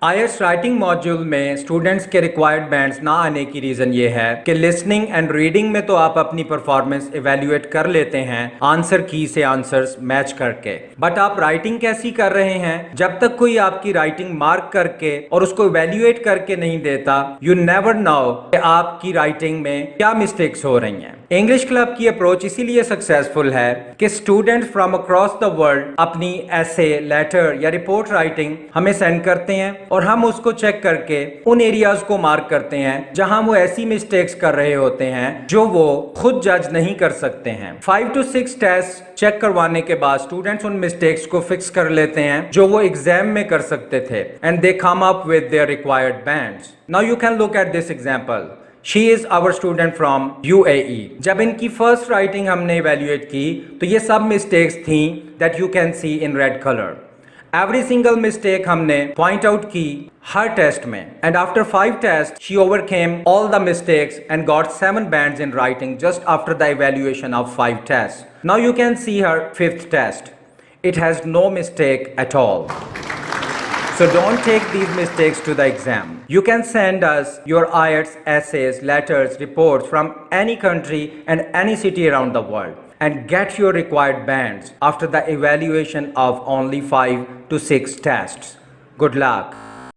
IELTS writing module में students के required bands ना आने की रीज़न ये है कि लिसनिंग एंड रीडिंग में तो आप अपनी परफॉर्मेंस इवेल्युएट कर लेते हैं आंसर की से आंसर्स मैच करके, बट आप राइटिंग कैसी कर रहे हैं जब तक कोई आपकी राइटिंग मार्क करके और उसको इवेल्युएट करके नहीं देता, यू नेवर नो कि आपकी राइटिंग में क्या मिस्टेक्स हो रही हैं। इंग्लिश क्लब की अप्रोच इसीलिए सक्सेसफुल है कि students from across the world अपनी ऐसे, लेटर या रिपोर्ट राइटिंग हमें सेंड करते हैं और हम उसको चेक करके उन एरियाज को मार्क करते हैं जहां वो ऐसी मिस्टेक्स कर रहे होते हैं जो वो खुद जज नहीं कर सकते हैं। 5 to 6 टेस्ट चेक करवाने के बाद स्टूडेंट्स उन मिस्टेक्स को फिक्स कर लेते हैं जो वो एग्जाम में कर सकते थे and they come up with their required bands. Now you can look at this example. She is our student from UAE. जब इनकी फर्स्ट राइटिंग हमने इवेल्युएट की तो ये सब मिस्टेक्स थी that you can see in red color. Every single mistake हमने point out की हर टेस्ट में and after 5 test she overcame all the mistakes and got 7 bands in writing just after the evaluation of 5 test. Now you can see her 5th test. It has no mistake at all. So don't take these mistakes to the exam. You can send us your IELTS essays, letters, reports from any country and any city around the world and get your required bands after the evaluation of only 5 to 6 tests. Good luck.